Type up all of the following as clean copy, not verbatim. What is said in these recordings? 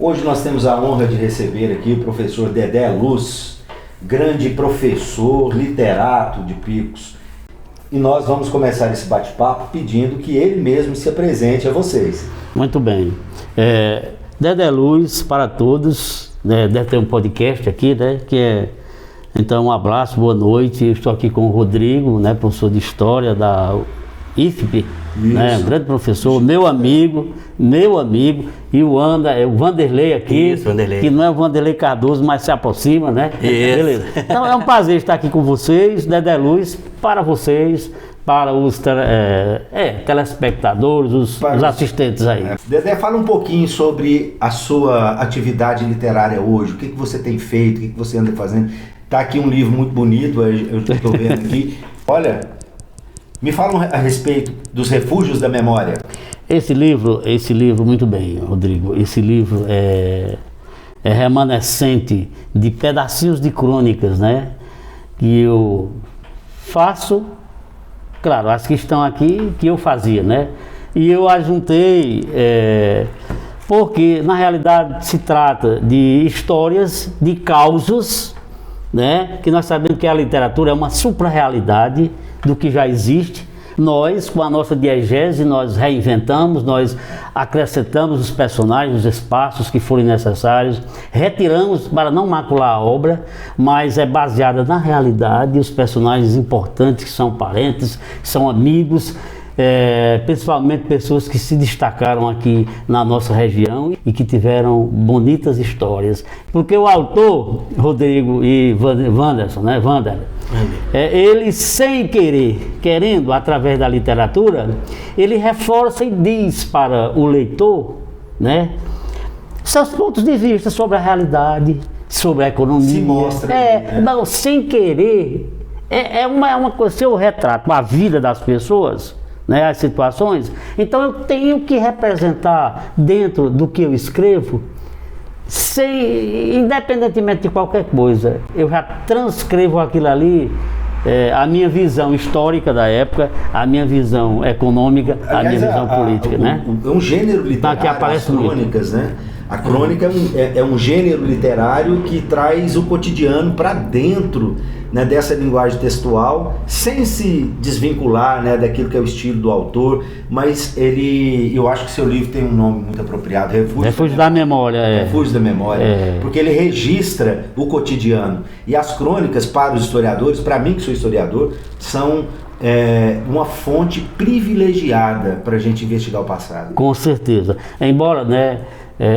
Hoje nós temos a honra de receber aqui o professor Dedé Luz, grande professor, literato de Picos. E nós vamos começar esse bate-papo pedindo que ele mesmo se apresente a vocês. Muito bem. Dedé Luz para todos, né? Deve ter um podcast aqui, né? Então, um abraço, boa noite. Eu estou aqui com o Rodrigo, né? Professor de História da IFP, né? Um grande professor, meu amigo, e o Vanderlei aqui, Isso, Vanderlei. que não é o Vanderlei Cardoso, mas se aproxima, né? Isso. Beleza. Então é um prazer estar aqui com vocês, Dedé Luz, para vocês, para os telespectadores, os assistentes aí. Dedé, fala um pouquinho sobre a sua atividade literária hoje, o que você tem feito, o que você anda fazendo. Está aqui um livro muito bonito, eu estou vendo aqui. Olha, me fala a respeito dos Refúgios da Memória. Esse livro, muito bem, Rodrigo, esse livro é remanescente de pedacinhos de crônicas, né? Que eu faço, claro, as que estão aqui, que eu fazia, né? E eu ajuntei, porque na realidade se trata de histórias, de causos, né? Que nós sabemos que a literatura é uma supra-realidade do que já existe. Nós, com a nossa diegese, nós reinventamos, nós acrescentamos os personagens, os espaços que forem necessários, retiramos para não macular a obra, mas é baseada na realidade, os personagens importantes que são parentes, que são amigos, principalmente pessoas que se destacaram aqui na nossa região e que tiveram bonitas histórias. Porque o autor, Rodrigo e Wanderson, né, Wander, ele sem querer, querendo através da literatura, ele reforça e diz para o leitor, né, seus pontos de vista sobre a realidade, sobre a economia. Se mostra. Não, sem querer, é uma coisa, se eu retrato a vida das pessoas, né, as situações, então eu tenho que representar dentro do que eu escrevo, independentemente de qualquer coisa, eu já transcrevo aquilo ali, a minha visão histórica da época, a minha visão econômica, a minha visão política, né? É um gênero literário, que aparece as crônicas, né? A crônica é um gênero literário que traz o cotidiano para dentro, né, dessa linguagem textual, sem se desvincular, né, daquilo que é o estilo do autor, mas eu acho que seu livro tem um nome muito apropriado, Refúgio da Memória. Refúgio da Memória, porque ele registra o cotidiano. E as crônicas, para os historiadores, para mim que sou historiador, são uma fonte privilegiada para a gente investigar o passado. Com certeza. Embora, né,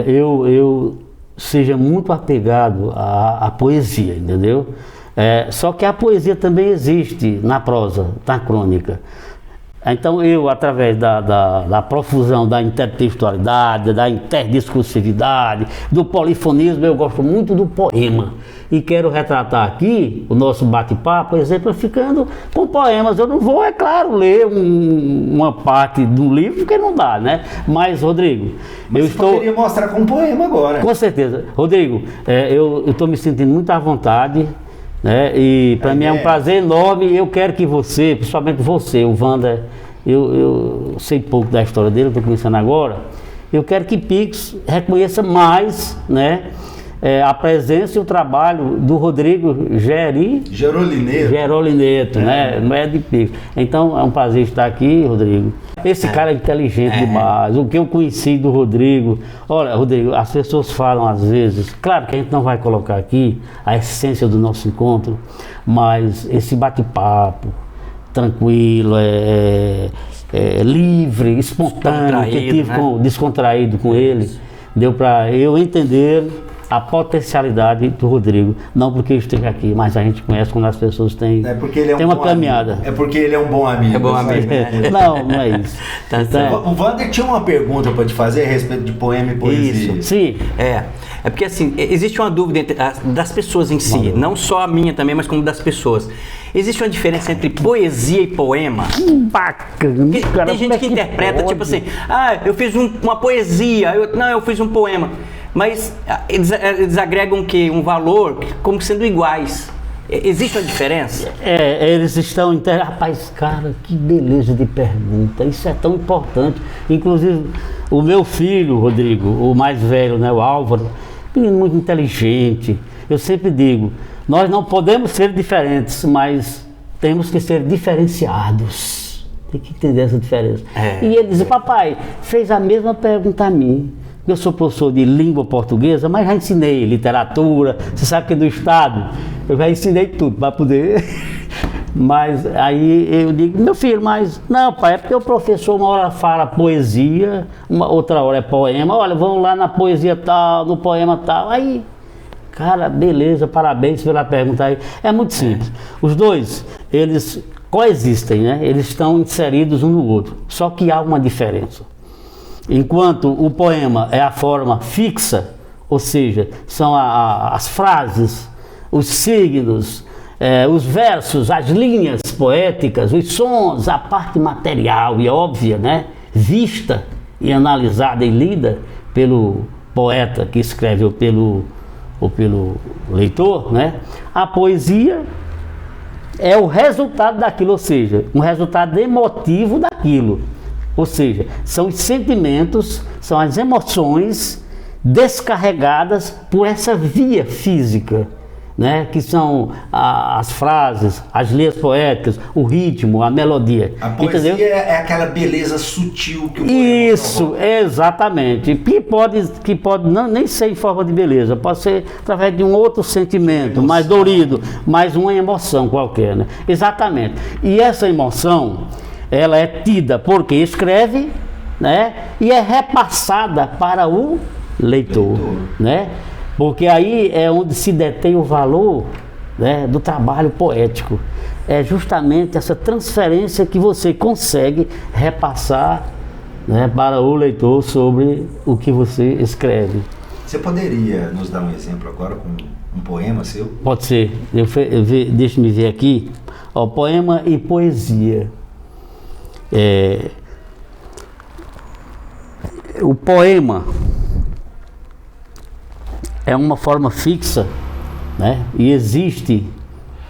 eu seja muito apegado à poesia, entendeu? Só que a poesia também existe na prosa, na crônica. Então eu, através da profusão da intertextualidade, da interdiscursividade, do polifonismo, eu gosto muito do poema. E quero retratar aqui o nosso bate-papo, exemplificando com poemas. Eu não vou, é claro, ler uma parte do livro, porque não dá, né? Mas, Rodrigo, eu poderia mostrar com um poema agora. Com certeza. Rodrigo, eu estou me sentindo muito à vontade, né? E para mim é um prazer enorme. E eu quero que você, principalmente você, o Wander, eu sei pouco da história dele, estou conhecendo agora. Eu quero que Picos reconheça mais, né, a presença e o trabalho do Rodrigo Gerolineto, né? Não é de Picos. Então é um prazer estar aqui, Rodrigo. Esse cara é inteligente demais. O que eu conheci do Rodrigo. Olha, Rodrigo, as pessoas falam às vezes, claro que a gente não vai colocar aqui a essência do nosso encontro, mas esse bate-papo tranquilo, livre, espontâneo, que tive descontraído com ele, deu para eu entender a potencialidade do Rodrigo, não porque ele esteja aqui, mas a gente conhece quando as pessoas têm uma caminhada. Amigo. É porque ele é um bom amigo. É bom amigo. Não é isso. Então, o Wander tinha uma pergunta para te fazer a respeito de poema e poesia. Isso. Sim. É porque assim, existe uma dúvida das pessoas em si, não só a minha também, mas como das pessoas. Existe uma diferença entre poesia e poema? Bacana. Tem gente que interpreta, tipo assim, eu fiz uma poesia, eu fiz um poema. Mas eles agregam um valor como sendo iguais. Existe uma diferença? Eles estão... Rapaz, cara, que beleza de pergunta. Isso é tão importante. Inclusive, o meu filho, Rodrigo, o mais velho, né, o Álvaro, menino muito inteligente. Eu sempre digo, nós não podemos ser diferentes, mas temos que ser diferenciados. Tem que entender essa diferença. E ele diz, papai, fez a mesma pergunta a mim. Eu sou professor de língua portuguesa, mas já ensinei literatura, você sabe que do Estado, eu já ensinei tudo para poder... Mas aí eu digo, meu filho, mas não, pai, é porque o professor uma hora fala poesia, outra hora é poema, olha, vamos lá na poesia tal, no poema tal, aí, cara, beleza, parabéns pela pergunta aí. É muito simples. Os dois, eles coexistem, né? Eles estão inseridos um no outro, só que há uma diferença. Enquanto o poema é a forma fixa, ou seja, são as frases, os signos, os versos, as linhas poéticas, os sons, a parte material e óbvia, né? Vista e analisada e lida pelo poeta que escreve ou pelo leitor, né? A poesia é o resultado daquilo, ou seja, um resultado emotivo daquilo. Ou seja, são os sentimentos, são as emoções descarregadas por essa via física, né? Que são as frases, as linhas poéticas, o ritmo, a melodia. A poesia, entendeu? É aquela beleza sutil que o poema Isso, provoca. Exatamente. Que pode não, nem ser em forma de beleza, pode ser através de um outro sentimento, mais dolorido, mais uma emoção qualquer, né? Exatamente. E essa emoção, ela é tida porque escreve, né? E é repassada para o leitor. Né? Porque aí é onde se detém o valor, né, do trabalho poético. É justamente essa transferência que você consegue repassar, né, para o leitor sobre o que você escreve. Você poderia nos dar um exemplo agora com um poema seu? Pode ser. Deixa-me ver aqui. Ó, poema e poesia. O poema é uma forma fixa, né? E existe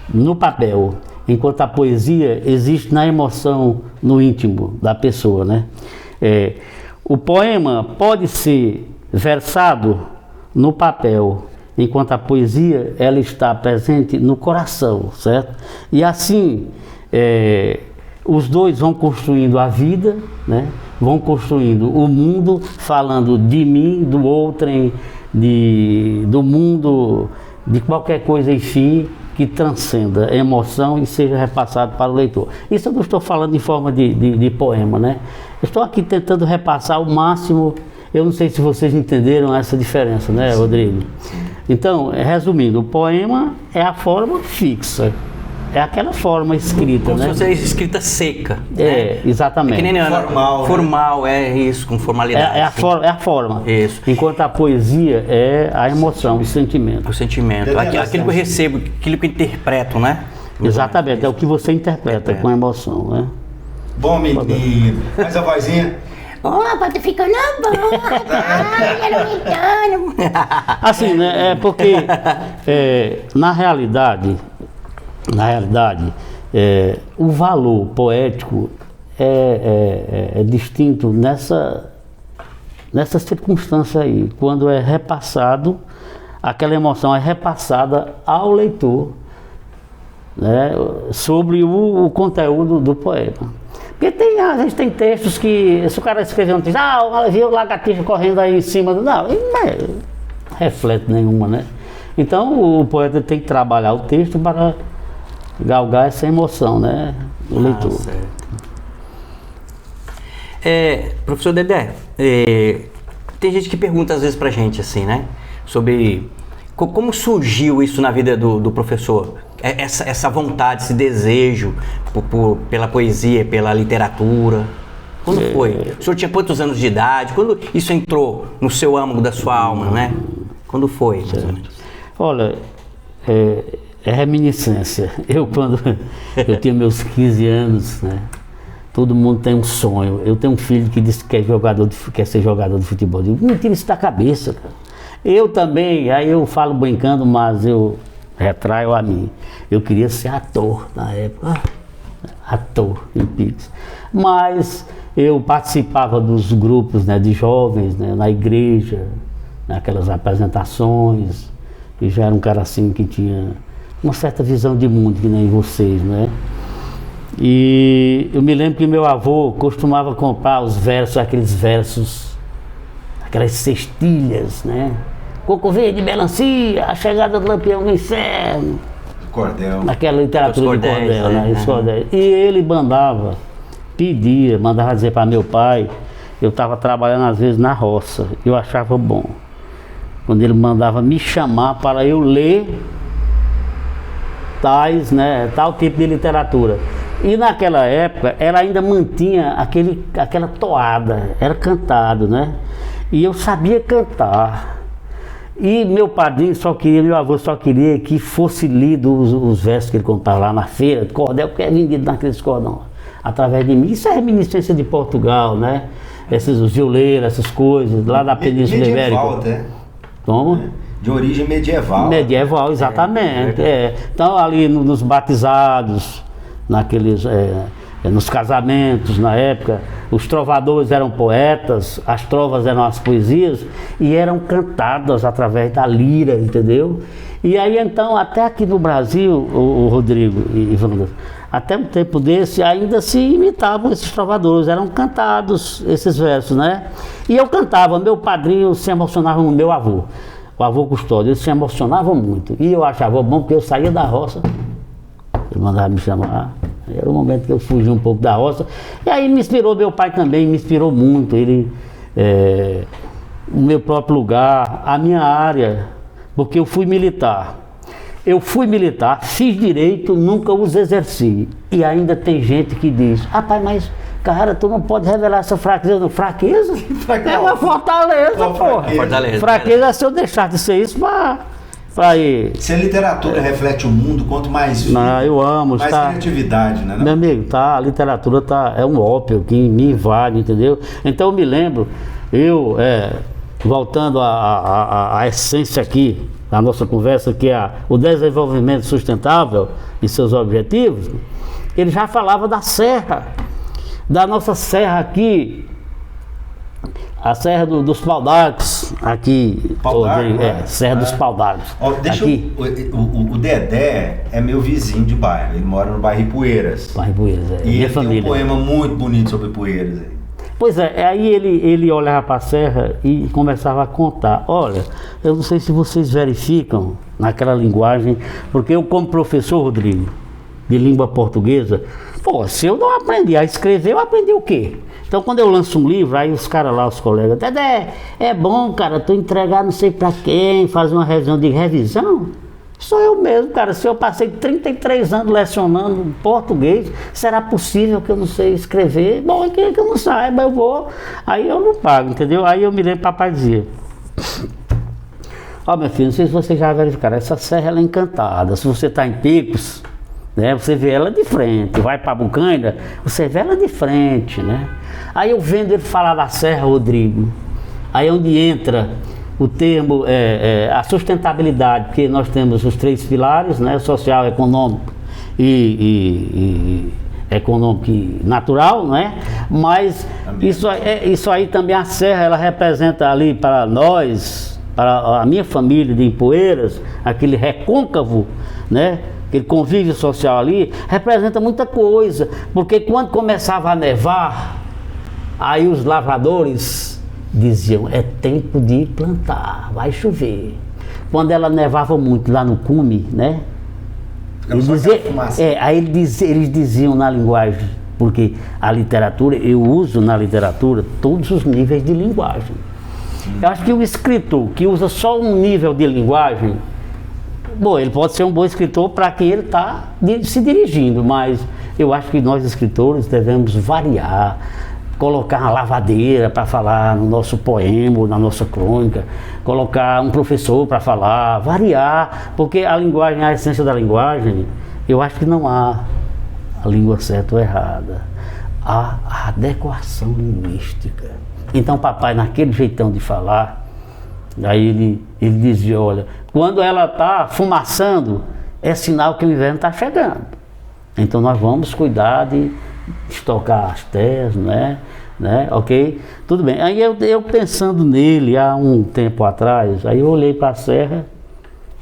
no papel, enquanto a poesia existe na emoção, no íntimo da pessoa, né? O poema pode ser versado no papel, enquanto a poesia ela está presente no coração, certo? E assim os dois vão construindo a vida, né? Vão construindo o mundo, falando de mim, do outrem, do mundo, de qualquer coisa, enfim, que transcenda a emoção e seja repassado para o leitor. Isso eu não estou falando em forma de poema, né? Eu estou aqui tentando repassar o máximo. Eu não sei se vocês entenderam essa diferença, né, Rodrigo? Então, resumindo, o poema é a forma fixa. É aquela forma escrita, como né? se fosse escrita seca. Exatamente. É que nem formal, né? É isso, com formalidade. É a forma. Isso. Enquanto a poesia é a emoção, o sentimento. O sentimento. Aquilo que eu recebo, aquilo que eu interpreto, né? Exatamente, é o que você interpreta com emoção, né? Bom, menino. Faz a vozinha. Pode ficar na boca. Assim, né? É porque na realidade, o valor poético é distinto nessa circunstância aí, quando é repassado, aquela emoção é repassada ao leitor, né, sobre o conteúdo do poema. Porque a gente tem textos que, se o cara escrever um texto, viu o lagartixa correndo aí em cima do... Não reflete nenhuma, né? Então o poeta tem que trabalhar o texto para galgar essa emoção, né, do leitor. Professor Dedé, tem gente que pergunta às vezes pra gente assim, né, sobre como surgiu isso na vida do professor, essa vontade, esse desejo pela poesia, pela literatura. Quando foi? O senhor tinha quantos anos de idade? Quando isso entrou no seu âmago da sua alma, né? Quando foi, mais ou menos? Olha, é reminiscência. Quando eu tinha meus 15 anos, né? Todo mundo tem um sonho. Eu tenho um filho que disse que quer ser jogador de futebol. Eu digo, não tira isso da cabeça, cara. Eu também, aí eu falo brincando, mas eu retraio a mim. Eu queria ser ator na época, ator em Pix. Mas eu participava dos grupos, né, de jovens, né, na igreja, naquelas apresentações, e já era um cara assim que tinha uma certa visão de mundo, que nem vocês, né? E eu me lembro que meu avô costumava comprar os versos, aquelas cestilhas, né? Coco verde, melancia, a chegada do Lampião no inferno. Cordel. Naquela literatura de Cordéis, cordel, né? Os cordéis. E ele mandava dizer para meu pai, eu estava trabalhando às vezes na roça, eu achava bom. Quando ele mandava me chamar para eu ler tal tipo de literatura. E naquela época ela ainda mantinha aquela toada, era cantado, né? E eu sabia cantar. E meu avô só queria que fosse lido os versos que ele contava lá na feira, de cordel, porque é vendido naqueles cordões, através de mim. Isso é reminiscência de Portugal, né? Os violeiros, essas coisas, lá da Península Ibérica. Medieval até. Como? De origem medieval. Medieval, exatamente. Então ali nos batizados, nos casamentos na época, os trovadores eram poetas, as trovas eram as poesias e eram cantadas através da lira, entendeu? E aí então, até aqui no Brasil, o Rodrigo e Wanda, até um tempo desse ainda se imitavam esses trovadores, eram cantados esses versos, né? E eu cantava, meu padrinho se emocionava com meu avô, o avô Custódio, ele se emocionava muito. E eu achava bom porque eu saía da roça, ele mandava me chamar. Era o momento que eu fugi um pouco da roça. E aí me inspirou, meu pai também me inspirou muito. Ele, o meu próprio lugar, a minha área, porque eu fui militar. Fiz direito, nunca os exerci. E ainda tem gente que diz, rapaz, mas cara, tu não pode revelar essa fraqueza. Não, fraqueza? É uma fortaleza, porra. Fraqueza é se eu deixar de ser isso para ir. Se a literatura reflete o mundo, quanto mais vida, eu amo, mais criatividade, né? Meu amigo, a literatura é um ópio que me invade, entendeu? Então eu me lembro, voltando à essência aqui da nossa conversa, que é o desenvolvimento sustentável e seus objetivos, ele já falava da serra, da nossa serra aqui, a Serra dos Paudalhos, aqui, Serra dos Paudalhos. O Dedé é meu vizinho de bairro, ele mora no bairro Ipueiras. E ele família. Tem um poema muito bonito sobre Ipueiras. Pois é, aí ele olhava para a serra e começava a contar. Olha, eu não sei se vocês verificam naquela linguagem, porque eu como professor, Rodrigo, de língua portuguesa, se eu não aprendi a escrever, eu aprendi o quê? Então quando eu lanço um livro, aí os caras lá, os colegas, Dedé, é bom, cara, tu entregar não sei pra quem, fazer uma revisão, sou eu mesmo, cara. Se eu passei 33 anos lecionando português, será possível que eu não sei escrever? Bom, que eu não saiba, eu vou, aí eu não pago, entendeu? Aí eu me lembro, papai dizia, meu filho, não sei se você já verificaram, essa serra ela é encantada, se você está em Picos, né, você vê ela de frente, vai para Bucaina, você vê ela de frente, né? Aí eu vendo ele falar da serra, Rodrigo, aí é onde entra o termo, a sustentabilidade, porque nós temos os 3 pilares, né, social, econômico e econômico e natural, né? Mas isso aí também, a serra, ela representa ali para nós, para a minha família de Ipueiras, aquele recôncavo, né? Aquele convívio social ali, representa muita coisa, porque quando começava a nevar, aí os lavradores diziam, é tempo de plantar, vai chover. Quando ela nevava muito lá no cume, né? Aí eles diziam na linguagem, porque a literatura, eu uso na literatura todos os níveis de linguagem. Eu acho que o escritor que usa só um nível de linguagem, ele pode ser um bom escritor para quem ele está se dirigindo, mas eu acho que nós escritores devemos variar, colocar uma lavadeira para falar no nosso poema, na nossa crônica, colocar um professor para falar, variar, porque a linguagem, a essência da linguagem, eu acho que não há a língua certa ou errada, há a adequação linguística. Então papai, naquele jeitão de falar, aí ele dizia, olha, quando ela está fumaçando, é sinal que o inverno está chegando. Então nós vamos cuidar de estocar as terras, né? Ok? Tudo bem. Aí eu pensando nele há um tempo atrás, aí eu olhei para a serra,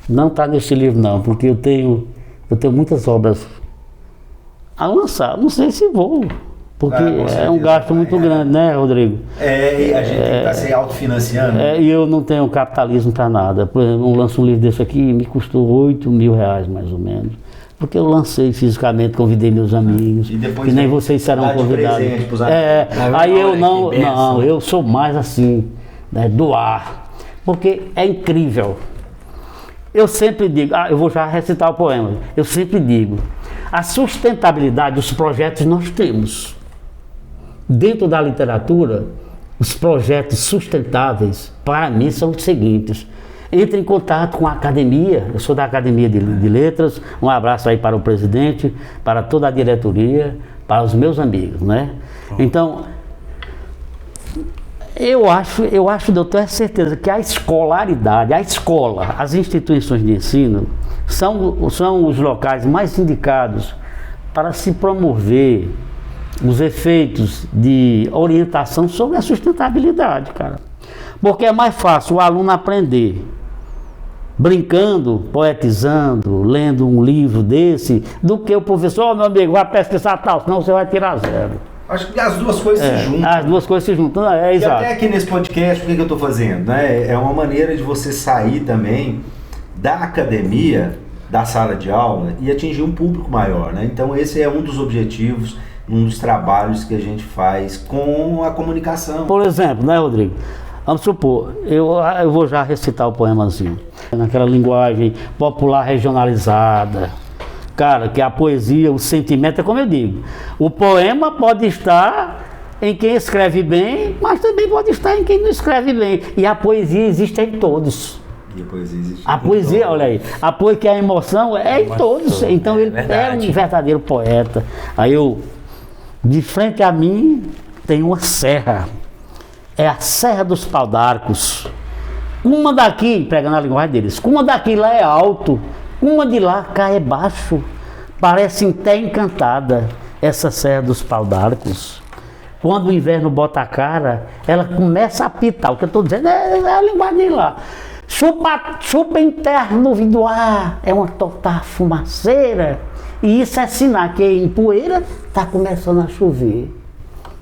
não está nesse livro não, porque eu tenho muitas obras a lançar, não sei se vou, porque é um gasto muito grande, né, Rodrigo? A gente tem que estar se autofinanciando. E eu não tenho capitalismo para nada. Por exemplo, eu lanço um livro desse aqui, me custou R$8.000 mais ou menos. Porque eu lancei fisicamente, convidei meus amigos, e depois que nem vocês serão convidados. Aí eu não, eu sou mais assim, né, doar. Porque é incrível. Eu sempre digo, eu vou já recitar o poema, eu sempre digo, a sustentabilidade dos projetos nós temos. Dentro da literatura, os projetos sustentáveis, para mim, são os seguintes. Entre em contato com a academia, eu sou da Academia de Letras, um abraço aí para o presidente, para toda a diretoria, para os meus amigos, né? Então, eu acho, doutor, é certeza que a escolaridade, a escola, as instituições de ensino, são os locais mais indicados para se promover os efeitos de orientação sobre a sustentabilidade, cara. Porque é mais fácil o aluno aprender brincando, poetizando, lendo um livro desse, do que o professor, meu amigo, vai pesquisar tal, senão você vai tirar 0. Acho que as duas coisas se juntam. As duas coisas se juntam, e exato. até aqui nesse podcast, o que eu estou fazendo? Né? É uma maneira de você sair também da academia, da sala de aula, e atingir um público maior, né? Então esse é um dos objetivos, um dos trabalhos que a gente faz com a comunicação. Por exemplo, né, Rodrigo? Vamos supor, eu vou já recitar o poemazinho, naquela linguagem popular regionalizada. Cara, que a poesia, o sentimento é como eu digo. O poema pode estar em quem escreve bem, mas também pode estar em quem não escreve bem. E a poesia existe em todos. E a poesia existe. A poesia, olha aí, que a emoção é em todos. Então ele é um verdadeiro poeta. Aí de frente a mim, tem uma serra. É a Serra dos Pau d'Arcos. Uma daqui, pegando a linguagem deles, uma daqui lá é alto, uma de lá cá é baixo. Parece até encantada essa Serra dos Pau d'Arcos. Quando o inverno bota a cara, ela começa a apitar. O que eu estou dizendo é a linguagem de lá. Chupa interno do ar, é uma torta fumaceira. E isso é sinal que em poeira está começando a chover.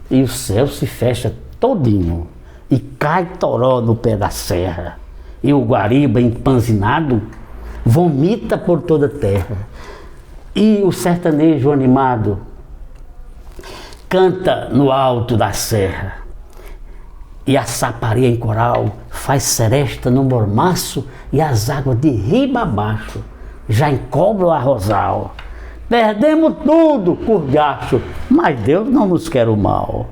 E o céu se fecha todinho e cai toró no pé da serra, e o guariba empanzinado vomita por toda a terra, e o sertanejo animado canta no alto da serra, e a saparia em coral faz seresta no mormaço, e as águas de riba abaixo já encobrem o arrozal. Perdemos tudo por gasto, mas Deus não nos quer o mal.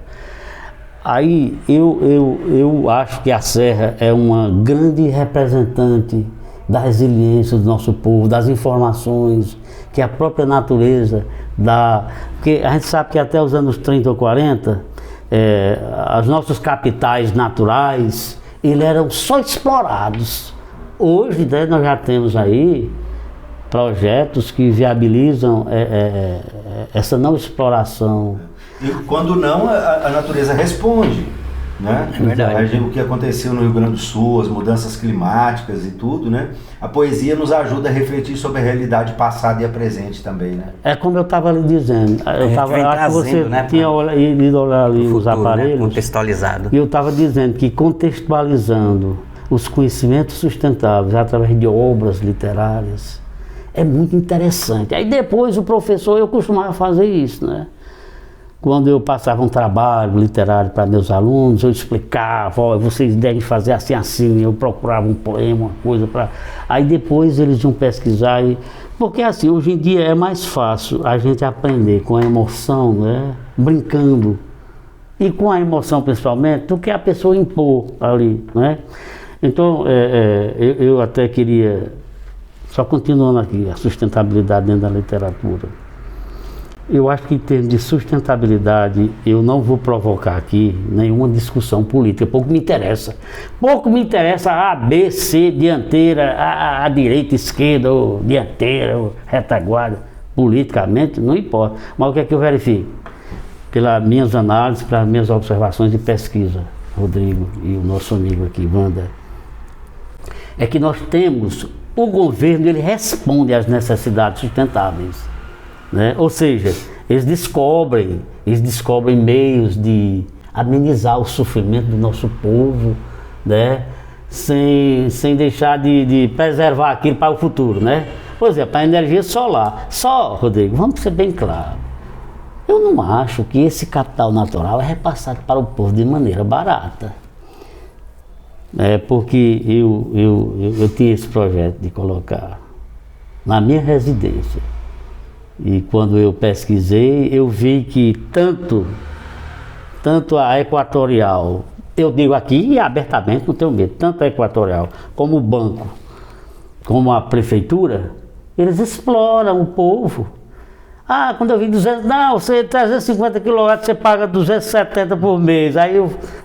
Aí eu acho que a serra é uma grande representante da resiliência do nosso povo, das informações que a própria natureza dá. Porque a gente sabe que até os anos 30 ou 40, os nossos capitais naturais, eles eram só explorados. Hoje, né, nós já temos aí projetos que viabilizam essa não exploração. E quando não, a natureza responde, né? É verdade. O que aconteceu no Rio Grande do Sul, as mudanças climáticas e tudo, né? A poesia nos ajuda a refletir sobre a realidade passada e a presente também, né? É como eu estava lhe dizendo, eu acho que você tinha ido olhar ali os aparelhos, né? Contextualizado. E eu estava dizendo que contextualizando os conhecimentos sustentáveis através de obras literárias é muito interessante. Aí depois o professor, eu costumava fazer isso, né? Quando eu passava um trabalho literário para meus alunos, eu explicava, vocês devem fazer assim, assim, eu procurava um poema, uma coisa para... Aí depois eles iam pesquisar, porque assim, hoje em dia é mais fácil a gente aprender com a emoção, né? Brincando, e com a emoção principalmente, do que a pessoa impor ali, né? Então, eu até queria, só continuando aqui, a sustentabilidade dentro da literatura. Eu acho que em termos de sustentabilidade, eu não vou provocar aqui nenhuma discussão política, pouco me interessa. Pouco me interessa A, B, C, dianteira, a direita, esquerda, ou dianteira, ou retaguarda. Politicamente, não importa. Mas o que é que eu verifico? Pelas minhas análises, pelas minhas observações de pesquisa, Rodrigo e o nosso amigo aqui, Wanda, é que nós temos, o governo, ele responde às necessidades sustentáveis. Né? Ou seja, eles descobrem meios de amenizar o sofrimento do nosso povo, né? sem deixar de preservar aquilo para o futuro. Né? Por exemplo, a energia solar. Só, Rodrigo, vamos ser bem claros, eu não acho que esse capital natural é repassado para o povo de maneira barata. Porque eu tinha esse projeto de colocar na minha residência. E quando eu pesquisei, eu vi que tanto a Equatorial, eu digo aqui abertamente, não tenho medo, tanto a Equatorial como o banco, como a prefeitura, eles exploram o povo. Ah, quando eu vi 200, não, você 350 kW, você paga 270 por mês. Aí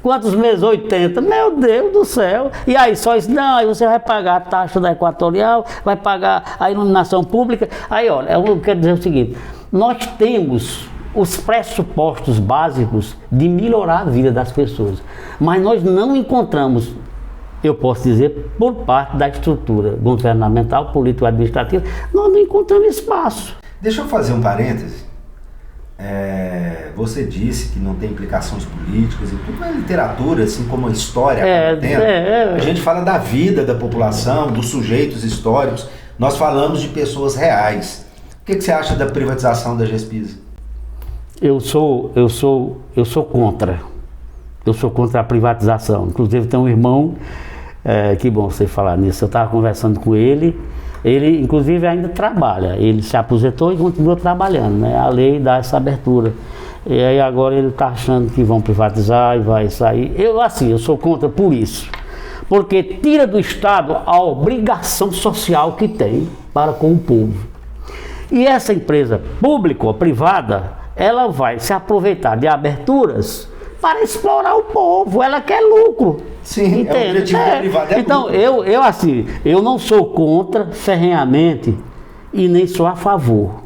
quantos meses? 80. Meu Deus do céu. E aí só isso, não, aí você vai pagar a taxa da Equatorial, vai pagar a iluminação pública. Aí olha, eu quero dizer o seguinte, nós temos os pressupostos básicos de melhorar a vida das pessoas, mas nós não encontramos, eu posso dizer, por parte da estrutura governamental, político-administrativa, nós não encontramos espaço. Deixa eu fazer um parêntese. Você disse que não tem implicações políticas e tudo, mas a literatura, assim como a história, a gente fala da vida da população, dos sujeitos históricos, nós falamos de pessoas reais. O que você acha da privatização da Gespisa? Eu sou contra. Eu sou contra a privatização. Inclusive tem um irmão, que bom você falar nisso, eu estava conversando com ele. Ele, inclusive, ainda trabalha. Ele se aposentou e continua trabalhando, né? A lei dá essa abertura. E aí agora ele está achando que vão privatizar e vai sair. Eu sou contra por isso. Porque tira do Estado a obrigação social que tem para com o povo. E essa empresa pública ou privada, ela vai se aproveitar de aberturas para explorar o povo. Ela quer lucro. Sim, entende? É o objetivo da privada. Então, eu não sou contra ferrenhamente e nem sou a favor.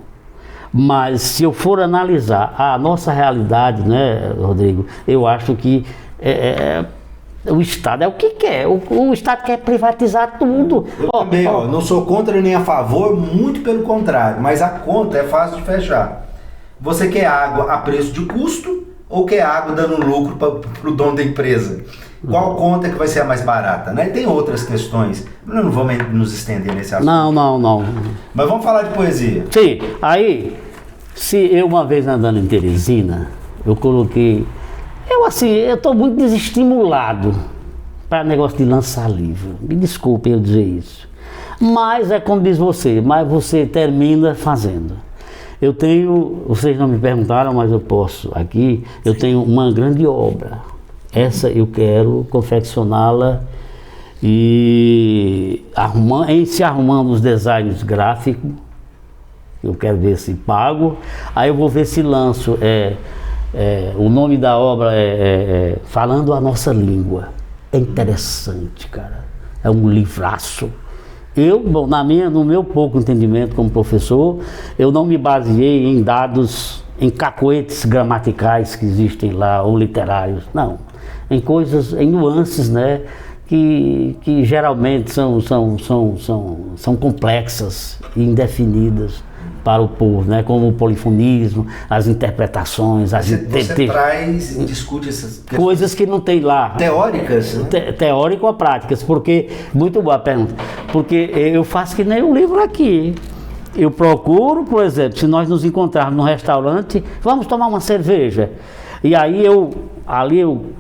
Mas se eu for analisar a nossa realidade, né, Rodrigo, eu acho que o Estado é o que quer. O Estado quer privatizar tudo. Eu também, não sou contra nem a favor, muito pelo contrário. Mas a conta é fácil de fechar. Você quer água a preço de custo ou quer água dando lucro para o dono da empresa? Qual conta que vai ser a mais barata, né? Tem outras questões, não vamos nos estender nesse assunto. Não. Mas vamos falar de poesia. Sim, aí, se eu uma vez andando em Teresina, eu coloquei, eu estou muito desestimulado para negócio de lançar livro. Me desculpe eu dizer isso. Mas é como diz você, mas você termina fazendo. Eu tenho, vocês não me perguntaram, mas eu posso aqui, eu tenho uma grande obra. Essa eu quero confeccioná-la e se arrumando os designs gráficos, eu quero ver se pago, aí eu vou ver se lanço, o nome da obra é Falando a Nossa Língua. É interessante, cara, é um livraço. No meu pouco entendimento como professor, eu não me baseei em dados, em cacoetes gramaticais que existem lá, ou literários, não. Em coisas, em nuances, né, que geralmente são complexas e indefinidas para o povo, né, como o polifonismo, as interpretações, você traz e discute essas coisas que não tem lá. Teóricas? Né? Teórico ou práticas, porque, muito boa pergunta, porque eu faço que nem o livro aqui. Eu procuro, por exemplo, se nós nos encontrarmos num restaurante, vamos tomar uma cerveja. E aí eu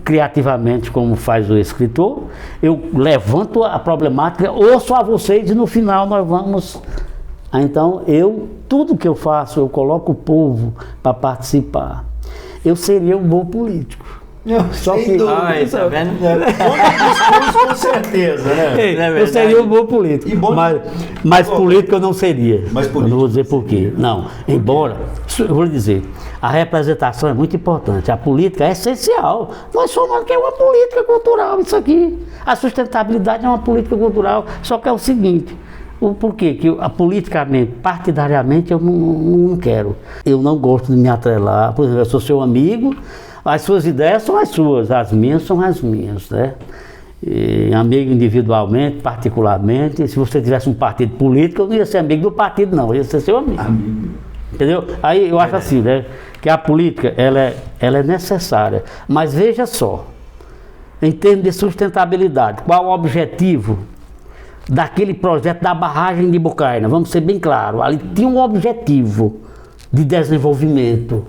criativamente, como faz o escritor, eu levanto a problemática, ouço a vocês e no final nós vamos... Então, tudo que eu faço, eu coloco o povo para participar. Eu seria um bom político. Só Sem que dúvida. Ai, tá vendo? Bom discurso, com certeza, né? eu seria um bom político, E bom- mas político eu não seria. Mas eu político não vou dizer por quê. Não, embora, eu vou lhe dizer, a representação é muito importante, a política é essencial. Nós somos aqui uma política cultural, isso aqui. A sustentabilidade é uma política cultural, só que é o seguinte, por quê? Que politicamente, partidariamente, eu não quero. Eu não gosto de me atrelar, por exemplo, eu sou seu amigo, as suas ideias são as suas, as minhas são as minhas, né? E amigo individualmente, particularmente, se você tivesse um partido político, eu não ia ser amigo do partido não, eu ia ser seu amigo. Entendeu? Aí eu acho assim, né? Que a política, ela é necessária, mas veja só, em termos de sustentabilidade, qual o objetivo daquele projeto da barragem de Bocaina? Vamos ser bem claros, ali tinha um objetivo de desenvolvimento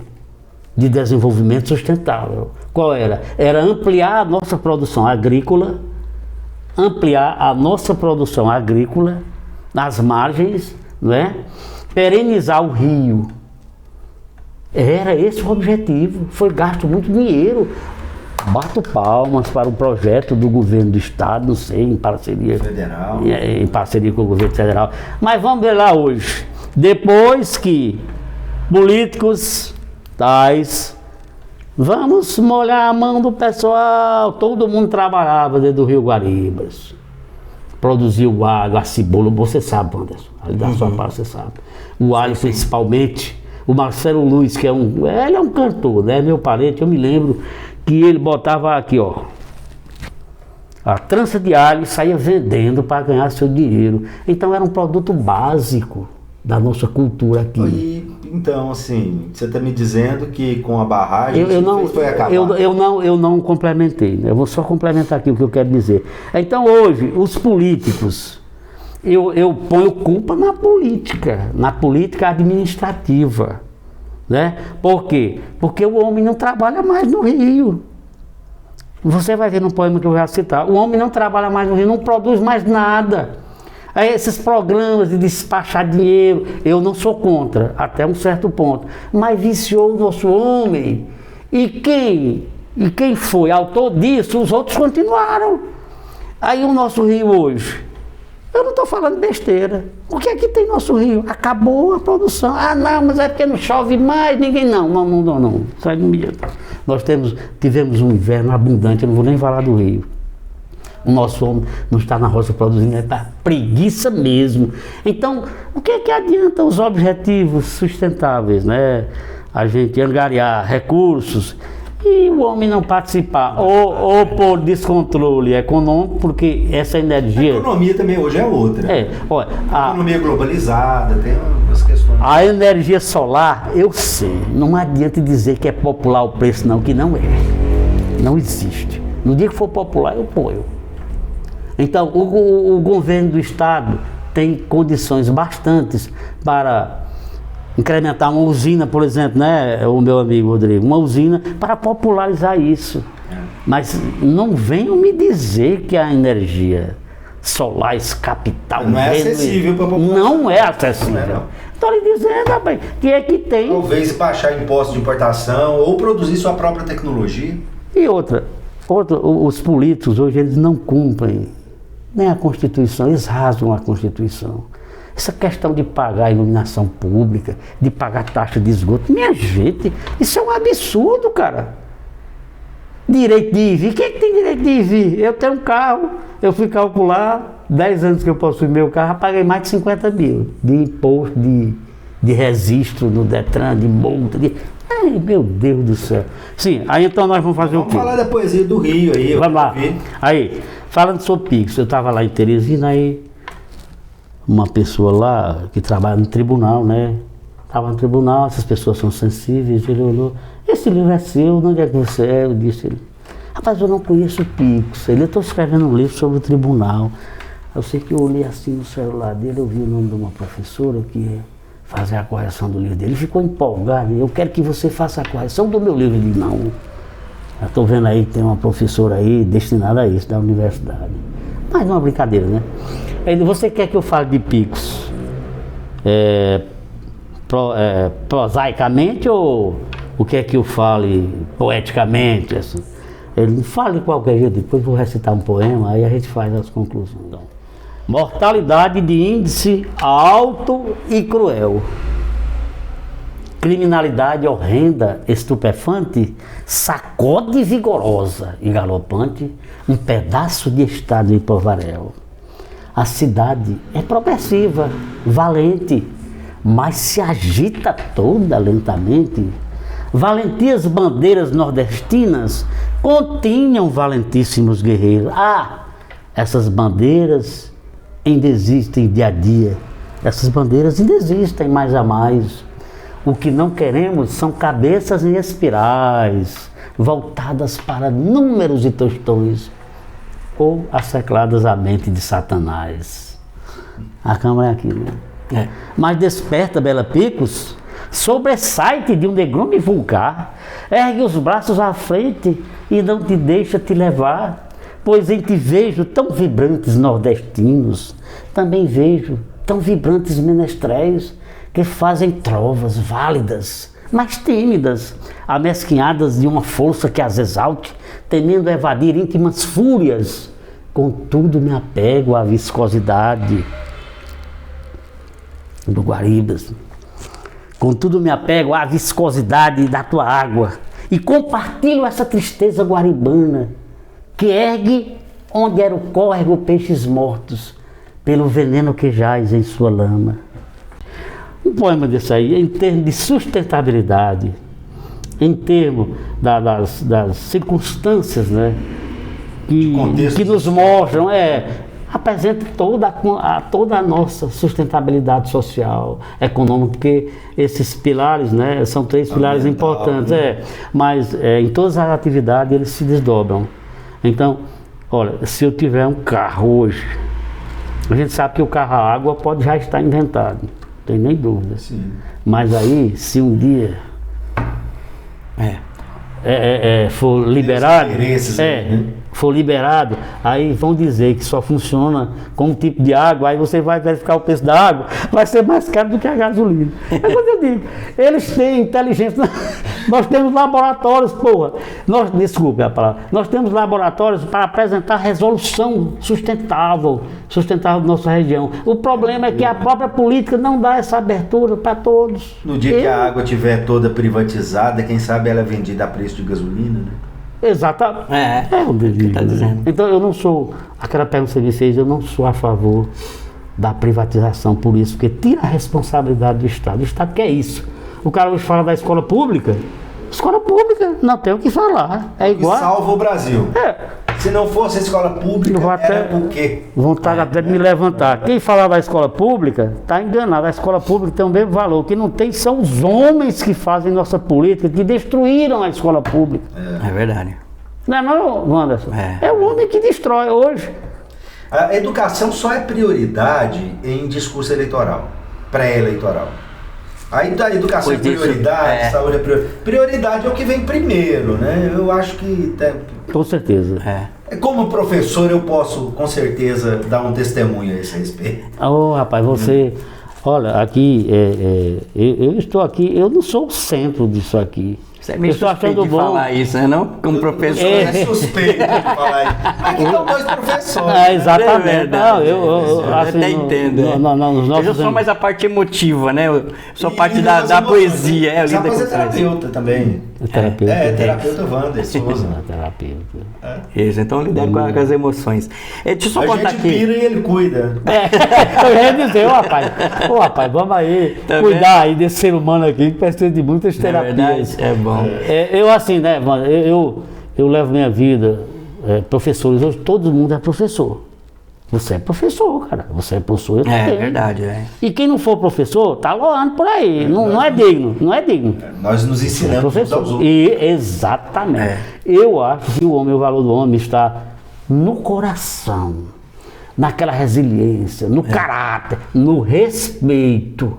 sustentável. Qual era? Era ampliar a nossa produção agrícola, nas margens, não é? Perenizar o rio. Era esse o objetivo. Foi gasto muito dinheiro. Bato palmas para o projeto do governo do estado, não sei, em parceria Federal. em parceria com o governo federal. Mas vamos ver lá hoje. Depois que políticos tais, vamos molhar a mão do pessoal, todo mundo trabalhava dentro do Rio Guaribas, produzia o alho, a cebola, você sabe, Anderson, ali da sua parte você sabe, o alho principalmente, o Marcelo Luiz, que ele é um cantor, né, meu parente, eu me lembro que ele botava aqui, ó, a trança de alho e saía vendendo para ganhar seu dinheiro, então era um produto básico da nossa cultura aqui. E, então, assim, você está me dizendo que com a barragem foi acabar. Eu não complementei, né? Eu vou só complementar aqui o que eu quero dizer. Então hoje, os políticos, eu ponho culpa na política administrativa, né? Por quê? Porque o homem não trabalha mais no Rio. Você vai ver no poema que eu vou citar, o homem não trabalha mais no Rio, não produz mais nada. Aí esses programas de despachar dinheiro, eu não sou contra, até um certo ponto, mas viciou o nosso homem. E quem foi autor disso, os outros continuaram. Aí o nosso rio hoje, eu não estou falando besteira. O que é que tem nosso rio? Acabou a produção. Ah não, mas é porque não chove mais, ninguém não. Sai do medo. Nós tivemos um inverno abundante, eu não vou nem falar do rio. O nosso homem não está na roça produzindo, é para preguiça mesmo. Então, o que é que adianta os objetivos sustentáveis, né? A gente angariar recursos e o homem não participar, ou por descontrole econômico, porque essa energia... A economia também hoje é outra. Olha, a economia globalizada, tem umas questões... A energia solar, eu sei, não adianta dizer que é popular o preço não, que não é. Não existe. No dia que for popular, eu ponho. Então, o governo do estado tem condições bastantes para incrementar uma usina, por exemplo, né, o meu amigo Rodrigo, uma usina para popularizar isso. Mas não venham me dizer que a energia solar, esse capital... Não é acessível para a população. Não é acessível. Estou lhe dizendo, rapaz, que é que tem... Talvez baixar impostos de importação ou produzir sua própria tecnologia. E outra, os políticos hoje eles não cumprem nem a Constituição, eles rasgam a Constituição. Essa questão de pagar a iluminação pública, de pagar taxa de esgoto, minha gente, isso é um absurdo, cara. Direito de ir e vir, quem é que tem direito de ir e vir? Eu tenho um carro, eu fui calcular, 10 anos que eu possuí meu carro, eu paguei mais de 50 mil de imposto, de registro no Detran, de multa, Ai, meu Deus do céu. Sim, aí então nós vamos fazer o quê? Vamos falar da poesia do Rio aí. Vamos lá. Aí, falando sobre Pix, eu estava lá em Teresina, aí uma pessoa lá que trabalha no tribunal, né? Estava no tribunal, essas pessoas são sensíveis, ele olhou, esse livro é seu, de onde é que você é? Eu disse, rapaz, eu não conheço o Pix, eu estou escrevendo um livro sobre o tribunal. Eu sei que eu olhei assim no celular dele, eu vi o nome de uma professora que ia fazer a correção do livro dele, ele ficou empolgado, eu quero que você faça a correção do meu livro. Ele disse, não, eu estou vendo aí que tem uma professora aí destinada a isso, da universidade. Mas não é uma brincadeira, né? Ele, você quer que eu fale de Pix prosaicamente ou o que é que eu fale poeticamente? Assim? Ele não fala de qualquer jeito, depois vou recitar um poema, aí a gente faz as conclusões. Então, mortalidade de índice alto e cruel. Criminalidade horrenda, estupefante, sacode vigorosa e galopante, um pedaço de estado em polvaréu. A cidade é progressiva, valente, mas se agita toda lentamente. Valentias bandeiras nordestinas continham valentíssimos guerreiros. Ah, essas bandeiras ainda existem dia a dia. Essas bandeiras ainda existem mais a mais. O que não queremos são cabeças em espirais, voltadas para números e tostões, ou assecladas à mente de Satanás. A câmara é aqui, né? É. Mas desperta, Bela Picos, sobressai-te de um negrume vulgar, ergue os braços à frente e não te deixa te levar, pois em te vejo tão vibrantes nordestinos, também vejo tão vibrantes menestréis, que fazem trovas válidas, mas tímidas, amesquinhadas de uma força que as exalte, temendo evadir íntimas fúrias. Contudo me apego à viscosidade do Guaribas. Contudo me apego à viscosidade da tua água e compartilho essa tristeza guaribana que ergue onde era o córrego peixes mortos pelo veneno que jaz em sua lama. Um poema desse aí, em termos de sustentabilidade, em termos das circunstâncias, né, que nos mostram, apresenta toda a nossa sustentabilidade social, econômica, porque esses pilares, né, são 3 pilares importantes, mas em todas as atividades eles se desdobram. Então, olha, se eu tiver um carro hoje, a gente sabe que o carro a água pode já estar inventado. Não tem nem dúvida. Sim. Mas aí, se um dia for liberado, for liberado, aí vão dizer que só funciona com um tipo de água, aí você vai verificar o preço da água, vai ser mais caro do que a gasolina. É quando eu digo, eles têm inteligência, nós temos laboratórios, desculpe a palavra, nós temos laboratórios para apresentar resolução sustentável da nossa região. O problema é que a própria política não dá essa abertura para todos. No dia que a água estiver toda privatizada, quem sabe ela é vendida a preço de gasolina, né? Exatamente. O que tá dizendo. Então eu não sou, aquela pergunta que você me fez, eu não sou a favor da privatização por isso, porque tira a responsabilidade do Estado. O Estado quer isso. O cara hoje fala da escola pública não tem o que falar. É igual. E salva o Brasil. Se não fosse a escola pública, era por quê? Vontade até de me levantar. Quem falar da escola pública está enganado. A escola pública tem o mesmo valor. O que não tem são os homens que fazem nossa política, que destruíram a escola pública. É verdade. Não, Wanderson? É o homem que destrói hoje. A educação só é prioridade em discurso eleitoral, pré-eleitoral. Aí a educação é prioridade, saúde é prioridade. Prioridade é o que vem primeiro, né? Eu acho que... Com certeza. Como professor, eu posso, com certeza, dar um testemunho a esse respeito. Rapaz, você... Olha, aqui, eu estou aqui, eu não sou o centro disso aqui. Você é meio suspeito de falar isso, né? Não? Como professor. É suspeito de falar isso. Aqui estão 2 professores. Exatamente. Não, eu até entendo. Eu já sou mais a parte emotiva, né? Eu sou a parte da poesia. Você é terapeuta também. Terapeuta Wander Souza. Terapeuta. Isso, então eu lidero com as emoções. Deixa eu só contar aqui. A gente pira e ele cuida. Eu ia dizer, rapaz, vamos aí cuidar aí desse ser humano aqui que precisa de muitas terapias. É bom. Eu assim, né, mano, eu levo minha vida, professores, hoje todo mundo é professor. Você é professor, cara. Você é professor, eu também. É verdade, E quem não for professor, tá loando por aí. Não é digno, não é digno. Nós nos ensinamos professor. Exatamente. Eu acho que o valor do homem está no coração, naquela resiliência, no caráter, no respeito.